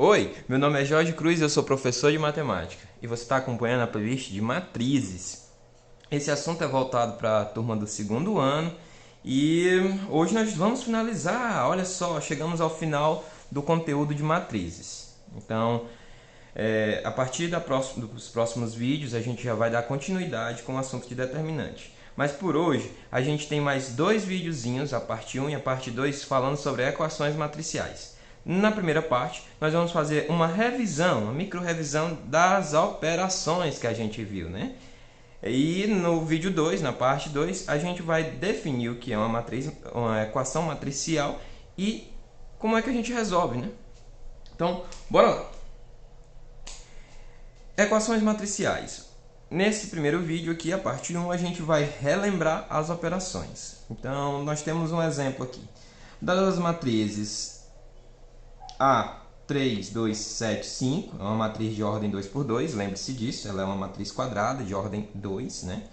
Oi, meu nome é Jorge Cruz e eu sou professor de matemática. E você está acompanhando a playlist de matrizes. Esse assunto é voltado para a turma do segundo ano e hoje nós vamos finalizar. Olha só, chegamos ao final do conteúdo de matrizes. Então, a partir dos próximos vídeos, a gente já vai dar continuidade com o assunto de determinante. Mas por hoje, a gente tem mais dois videozinhos, a parte 1 e a parte 2, falando sobre equações matriciais. Na primeira parte, nós vamos fazer uma revisão, uma micro-revisão das operações que a gente viu, né? E no vídeo 2, na parte 2, a gente vai definir o que é uma equação matricial e como é que a gente resolve, né? Então, bora lá! Equações matriciais. Nesse primeiro vídeo aqui, a parte 1, a gente vai relembrar as operações. Então, nós temos um exemplo aqui. Das matrizes A, 3, 2, 7, 5, é uma matriz de ordem 2 por 2, lembre-se disso, ela é uma matriz quadrada de ordem 2, né?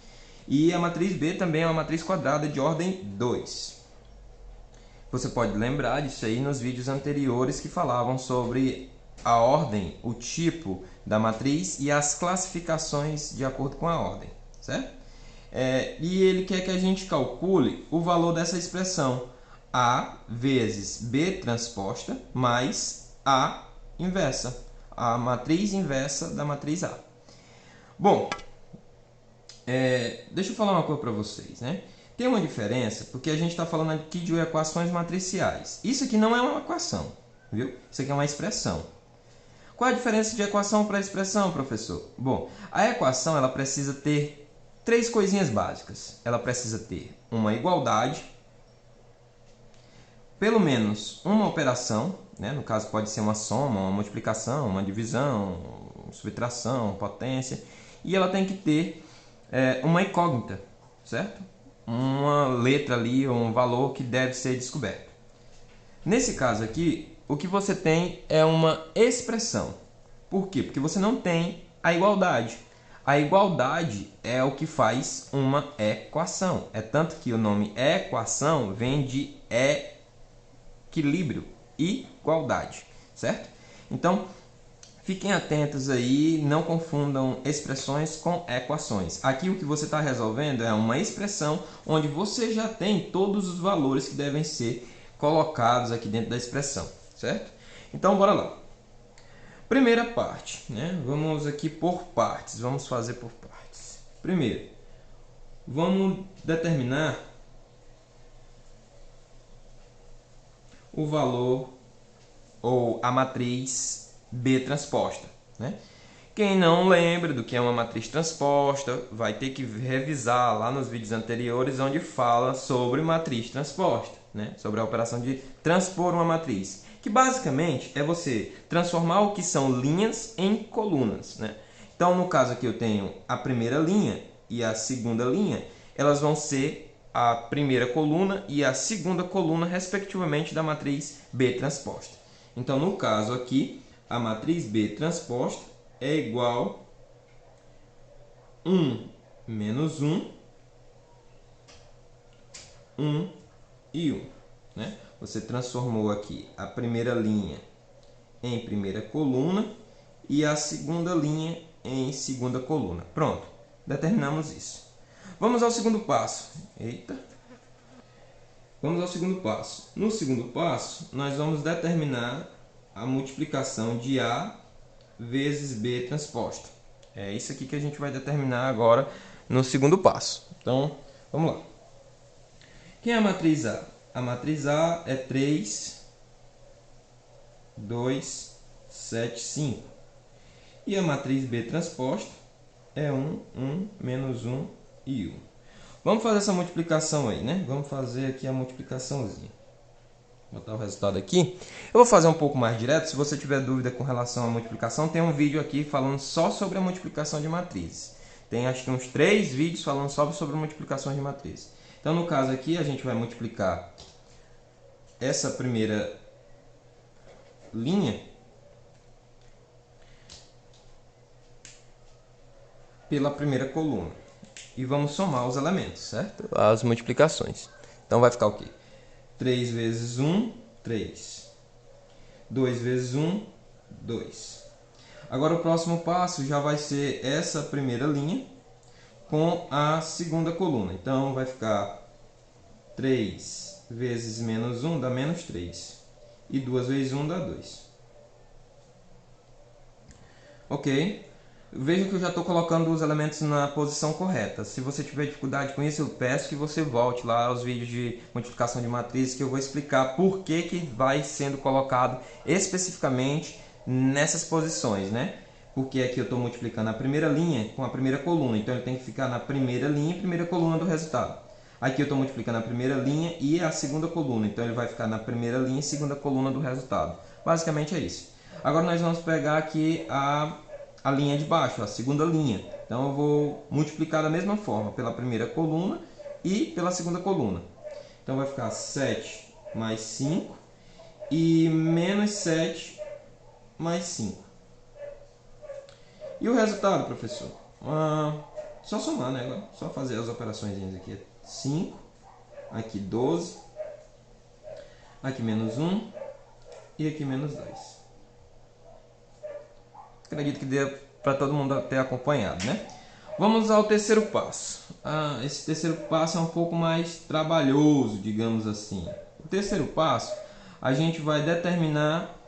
E a matriz B também é uma matriz quadrada de ordem 2. Você pode lembrar disso aí nos vídeos anteriores que falavam sobre a ordem, o tipo da matriz e as classificações de acordo com a ordem, certo? E ele quer que a gente calcule o valor dessa expressão A vezes B transposta mais A inversa, a matriz inversa da matriz A. Bom, deixa eu falar uma coisa para vocês, né? Tem uma diferença, porque a gente está falando aqui de equações matriciais. Isso aqui não é uma equação, viu? Isso aqui é uma expressão. Qual a diferença de equação para expressão, professor? Bom, a equação ela precisa ter três coisinhas básicas. Ela precisa ter uma igualdade, pelo menos uma operação, né? No caso pode ser uma soma, uma multiplicação, uma divisão, subtração, potência, e ela tem que ter uma incógnita, certo? Uma letra ali, um valor que deve ser descoberto. Nesse caso aqui, o que você tem é uma expressão. Por quê? Porque você não tem a igualdade. A igualdade é o que faz uma equação. É tanto que o nome equação vem de equilíbrio, igualdade, certo? Então, fiquem atentos aí, não confundam expressões com equações. Aqui o que você está resolvendo é uma expressão onde você já tem todos os valores que devem ser colocados aqui dentro da expressão, certo? Então, bora lá. Primeira parte, né? Vamos aqui por partes, vamos fazer por partes. Primeiro, vamos determinar o valor ou a matriz B transposta, né? Quem não lembra do que é uma matriz transposta, vai ter que revisar lá nos vídeos anteriores onde fala sobre matriz transposta, né? Sobre a operação de transpor uma matriz, que basicamente é você transformar o que são linhas em colunas, né? Então, no caso aqui eu tenho a primeira linha e a segunda linha, elas vão ser a primeira coluna e a segunda coluna, respectivamente, da matriz B transposta. Então, no caso aqui, a matriz B transposta é igual a 1 menos 1, 1 e 1. Né? Você transformou aqui a primeira linha em primeira coluna e a segunda linha em segunda coluna. Pronto, determinamos isso. Vamos ao segundo passo. Vamos ao segundo passo. No segundo passo, nós vamos determinar a multiplicação de A vezes B transposta. É isso aqui que a gente vai determinar agora no segundo passo. Então, vamos lá. Quem é a matriz A? A matriz A é 3, 2, 7, 5. E a matriz B transposta é 1, 1, menos 1 e 1. Vamos fazer essa multiplicação aí, né? Vamos fazer aqui a multiplicaçãozinha. Vou botar o resultado aqui. Eu vou fazer um pouco mais direto. Se você tiver dúvida com relação à multiplicação, tem um vídeo aqui falando só sobre a multiplicação de matrizes. Tem acho que uns 3 vídeos falando só sobre multiplicação de matrizes. Então, no caso aqui, a gente vai multiplicar essa primeira linha pela primeira coluna. E vamos somar os elementos, certo? As multiplicações. Então, vai ficar o quê? 3 vezes 1, 3. 2 vezes 1, 2. Agora o próximo passo já vai ser essa primeira linha com a segunda coluna. Então vai ficar 3 vezes menos 1 dá menos 3. E 2 vezes 1 dá 2. Ok? Veja que eu já estou colocando os elementos na posição correta. Se você tiver dificuldade com isso, eu peço que você volte lá aos vídeos de multiplicação de matrizes, que eu vou explicar por que vai sendo colocado especificamente nessas posições, né? Porque aqui eu estou multiplicando a primeira linha com a primeira coluna, então ele tem que ficar na primeira linha e primeira coluna do resultado. Aqui eu estou multiplicando a primeira linha e a segunda coluna, então ele vai ficar na primeira linha e segunda coluna do resultado. Basicamente é isso. Agora nós vamos pegar aqui a linha de baixo, a segunda linha. Então eu vou multiplicar da mesma forma pela primeira coluna e pela segunda coluna. Então vai ficar 7 mais 5 e menos 7 mais 5. E o resultado, professor? Só somar, né? Agora, só fazer as operações aqui. 5, aqui 12, aqui menos 1 e aqui menos 2. Acredito que dê para todo mundo ter acompanhado, né? Vamos ao terceiro passo. Esse terceiro passo é um pouco mais trabalhoso, digamos assim. O terceiro passo, a gente vai determinar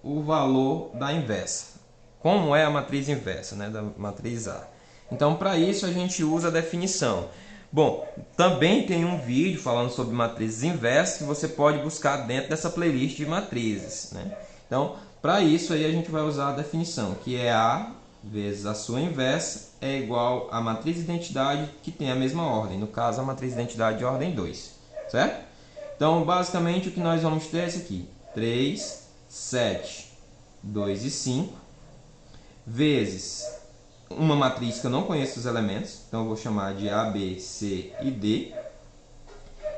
o valor da inversa. Como é a matriz inversa, né? Da matriz A. Então, para isso, a gente usa a definição. Bom, também tem um vídeo falando sobre matrizes inversas que você pode buscar dentro dessa playlist de matrizes, né? Então, para isso aí a gente vai usar a definição, que é A vezes a sua inversa é igual à matriz de identidade que tem a mesma ordem. No caso, a matriz de identidade de ordem 2, certo? Então, basicamente, o que nós vamos ter é esse aqui. 3, 7, 2 e 5, vezes uma matriz que eu não conheço os elementos, então eu vou chamar de A, B, C e D.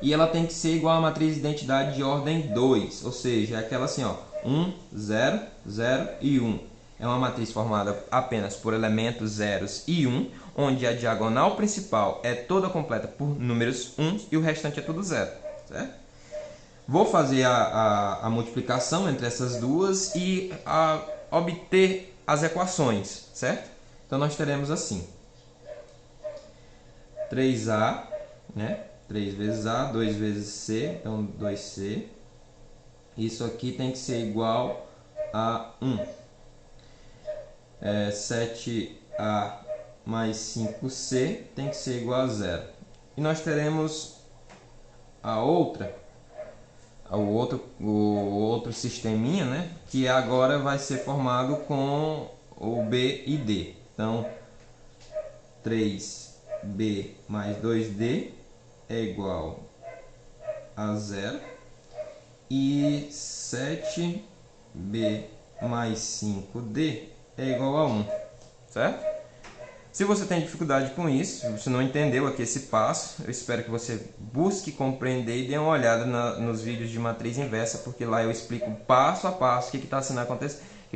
E ela tem que ser igual à matriz de identidade de ordem 2, ou seja, é aquela assim, ó, 1, 0, 0 e 1. É uma matriz formada apenas por elementos zeros e 1, onde a diagonal principal é toda completa por números 1 e o restante é tudo 0, certo? Vou fazer a multiplicação entre essas duas e obter as equações, certo? Então nós teremos assim, 3A, né? 3 vezes A, 2 vezes C, então 2C. Isso aqui tem que ser igual a 1. 7A mais 5C tem que ser igual a 0. E nós teremos o outro sisteminha, né? Que agora vai ser formado com o B e D. Então, 3B mais 2D é igual a 0. E 7B mais 5D é igual a 1, certo? Se você tem dificuldade com isso, se você não entendeu aqui esse passo, eu espero que você busque compreender e dê uma olhada nos vídeos de matriz inversa, porque lá eu explico passo a passo o que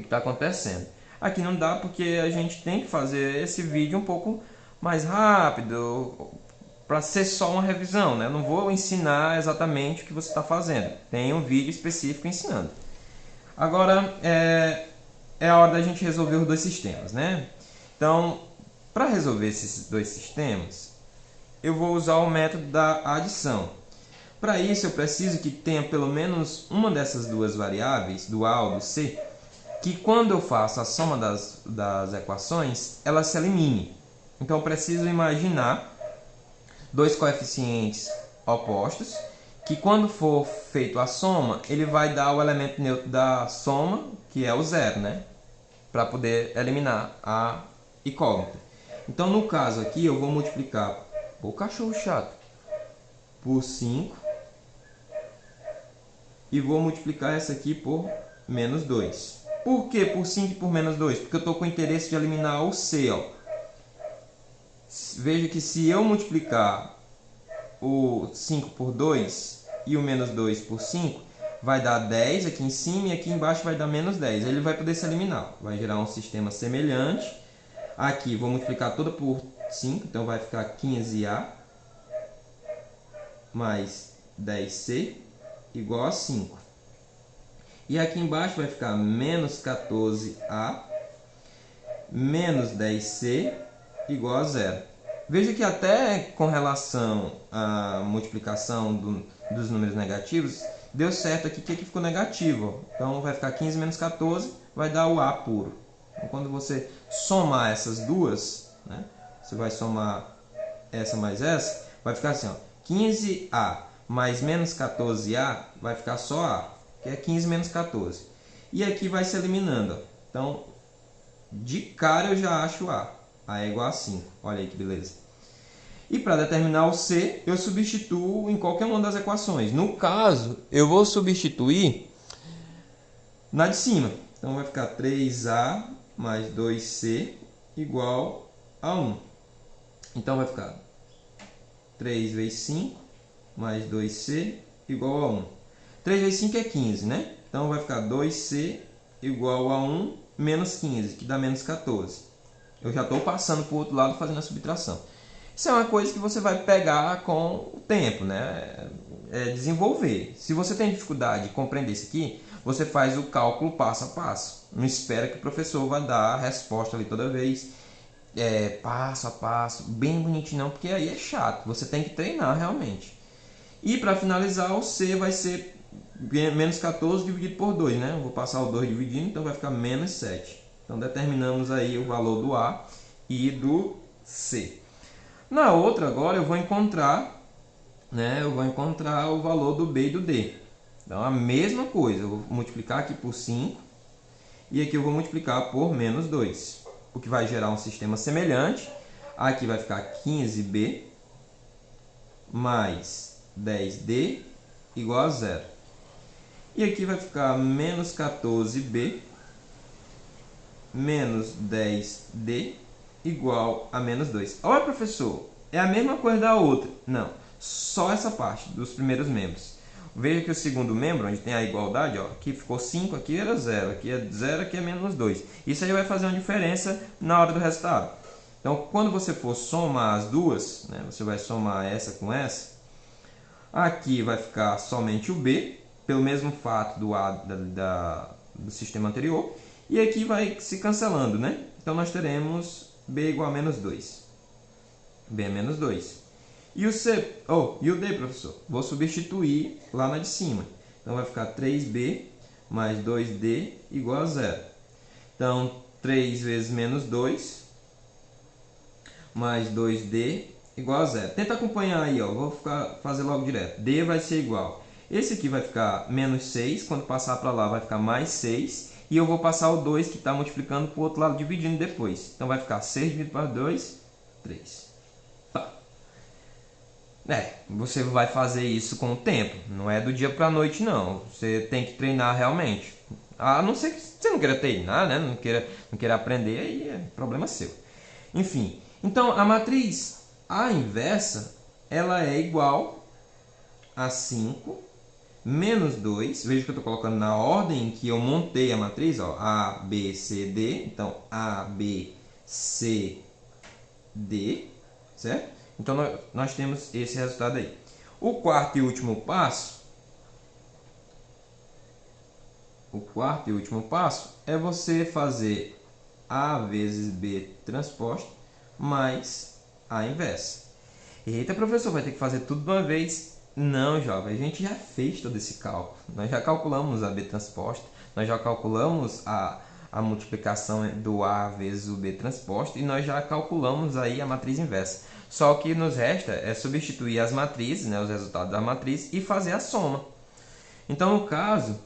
está acontecendo. Aqui não dá porque a gente tem que fazer esse vídeo um pouco mais rápido, para ser só uma revisão, né? Eu não vou ensinar exatamente o que você está fazendo. Tem um vídeo específico ensinando. Agora, é a hora da gente resolver os dois sistemas, né? Então, para resolver esses dois sistemas, eu vou usar o método da adição. Para isso, eu preciso que tenha pelo menos uma dessas duas variáveis, do A ou do C, que quando eu faço a soma das equações, ela se elimine. Então, eu preciso imaginar dois coeficientes opostos, que quando for feito a soma, ele vai dar o elemento neutro da soma, que é o zero, né? Para poder eliminar a incógnita. Então, no caso aqui, eu vou multiplicar o cachorro chato por 5 e vou multiplicar essa aqui por menos 2. Por que por 5 e por menos 2? Porque eu estou com interesse de eliminar o C, ó. Veja que se eu multiplicar o 5 por 2 e o menos 2 por 5, vai dar 10 aqui em cima e aqui embaixo vai dar menos 10. Ele vai poder se eliminar. Vai gerar um sistema semelhante. Aqui vou multiplicar toda por 5, então vai ficar 15A mais 10C igual a 5. E aqui embaixo vai ficar menos 14A menos 10C igual a zero. Veja que até com relação à multiplicação dos números negativos, deu certo aqui que aqui ficou negativo. Então vai ficar 15 menos 14, vai dar o A puro. Então, quando você somar essas duas, né, você vai somar essa mais essa, vai ficar assim, ó, 15A mais menos 14A vai ficar só A, que é 15 menos 14. E aqui vai se eliminando. Ó. Então, de cara eu já acho A. A é igual a 5. Olha aí que beleza. E para determinar o C, eu substituo em qualquer uma das equações. No caso, eu vou substituir na de cima. Então vai ficar 3A mais 2C igual a 1. Então vai ficar 3 vezes 5 mais 2C igual a 1. 3 vezes 5 é 15, né? Então vai ficar 2C igual a 1 menos 15, que dá menos 14. Eu já estou passando para o outro lado fazendo a subtração. Isso é uma coisa que você vai pegar com o tempo, né? Desenvolver. Se você tem dificuldade de compreender isso aqui, você faz o cálculo passo a passo. Não espera que o professor vai dar a resposta ali toda vez. Passo a passo, bem bonitinho, não, porque aí é chato. Você tem que treinar realmente. E para finalizar, o C vai ser menos 14 dividido por 2, né? Eu vou passar o 2 dividindo, então vai ficar menos 7. Então determinamos aí o valor do A e do C. Na outra agora eu vou encontrar, né? Eu vou encontrar o valor do B e do D. Então a mesma coisa, eu vou multiplicar aqui por 5 e aqui eu vou multiplicar por menos 2. O que vai gerar um sistema semelhante. Aqui vai ficar 15B mais 10D igual a 0. E aqui vai ficar menos 14B menos 10D igual a menos 2. Olha, professor, é a mesma coisa da outra. Não, só essa parte dos primeiros membros. Veja que o segundo membro, onde tem a igualdade, ó, aqui ficou 5, aqui era 0, aqui é 0, aqui é menos 2. Isso aí vai fazer uma diferença na hora do resultado. Então, quando você for somar as duas, né, você vai somar essa com essa, aqui vai ficar somente o B, pelo mesmo fato do A do sistema anterior, e aqui vai se cancelando, né? Então, nós teremos B igual a menos 2. B é menos 2. E o C, e o D, professor? Vou substituir lá na de cima. Então, vai ficar 3B mais 2D igual a 0. Então, 3 vezes menos 2 mais 2D igual a 0. Tenta acompanhar aí, ó. Vou fazer logo direto. D vai ser igual. Esse aqui vai ficar menos 6. Quando passar para lá, vai ficar mais 6. E eu vou passar o 2 que está multiplicando para o outro lado, dividindo depois. Então, vai ficar 6 dividido por 2, 3. Você vai fazer isso com o tempo. Não é do dia para a noite, não. Você tem que treinar realmente. A não ser que você não queira treinar, né? Não queira aprender, aí é problema seu. Enfim, então a matriz A inversa, ela é igual a 5 menos 2. Veja que eu estou colocando na ordem em que eu montei a matriz, ó, A, B, C, D. Então, A, B, C, D, certo? Então, nós temos esse resultado aí. O quarto e último passo é você fazer A vezes B transposto mais A inversa. Eita, professor, vai ter que fazer tudo de uma vez? Não, jovem, a gente já fez todo esse cálculo. Nós já calculamos a B transposta, nós já calculamos a multiplicação do A vezes o B transposto e nós já calculamos aí a matriz inversa. Só que nos resta é substituir as matrizes, né, os resultados da matriz, e fazer a soma. Então, no caso,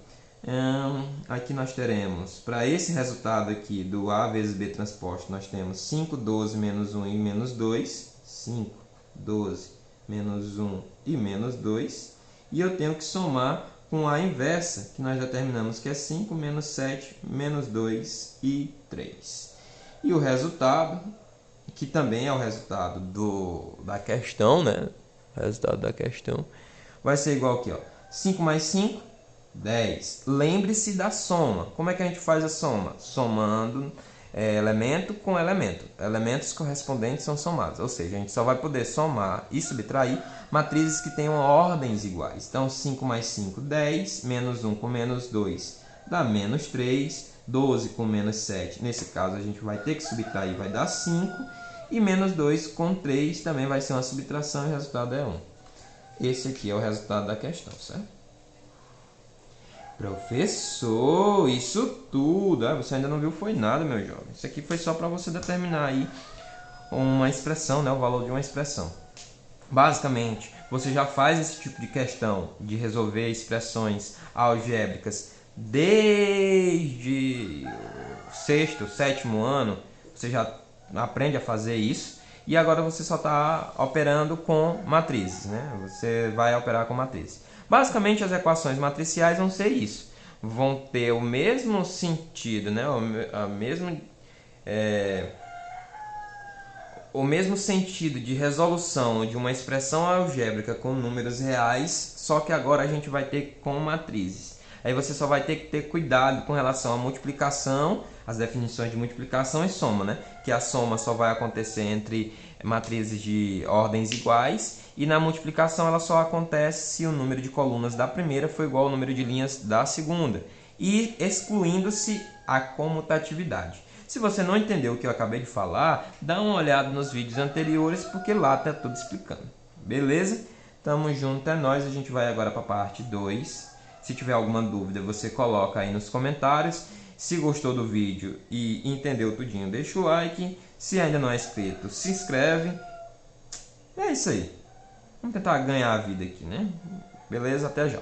aqui nós teremos, para esse resultado aqui do A vezes B transposto, nós temos 5, 12, menos 1 e menos 2. 5, 12, menos 1 e menos 2. E eu tenho que somar com a inversa, que nós já terminamos, que é 5, menos 7, menos 2 e 3. E o resultado, que também é o resultado da questão, né? O resultado da questão vai ser igual aqui, ó. 5 mais 5, 10. Lembre-se da soma. Como é que a gente faz a soma? Somando elemento com elemento. Elementos correspondentes são somados. Ou seja, a gente só vai poder somar e subtrair matrizes que tenham ordens iguais. Então, 5 mais 5, 10. Menos 1 com menos 2 dá menos 3. 12 com menos 7, nesse caso a gente vai ter que subtrair, vai dar 5. E menos 2 com 3 também vai ser uma subtração e o resultado é 1. Esse aqui é o resultado da questão, certo? Professor, isso tudo, você ainda não viu foi nada, meu jovem. Isso aqui foi só para você determinar aí uma expressão, né, o valor de uma expressão. Basicamente, você já faz esse tipo de questão de resolver expressões algébricas desde o sexto, sétimo ano. Você já aprende a fazer isso e agora você só está operando com matrizes, né? Você vai operar com matrizes. Basicamente, as equações matriciais vão ser isso. Vão ter o mesmo sentido, né? O mesmo sentido de resolução de uma expressão algébrica com números reais, só que agora a gente vai ter com matrizes. Aí você só vai ter que ter cuidado com relação à multiplicação, as definições de multiplicação e soma, né? Que a soma só vai acontecer entre matrizes de ordens iguais e na multiplicação ela só acontece se o número de colunas da primeira for igual ao número de linhas da segunda e excluindo-se a comutatividade. Se você não entendeu o que eu acabei de falar, dá uma olhada nos vídeos anteriores, porque lá está tudo explicando. Beleza? Tamo junto, é nóis. A gente vai agora para a parte 2. Se tiver alguma dúvida, você coloca aí nos comentários. Se gostou do vídeo e entendeu tudinho, deixa o like. Se ainda não é inscrito, se inscreve. É isso aí. Vamos tentar ganhar a vida aqui, né? Beleza? Até já.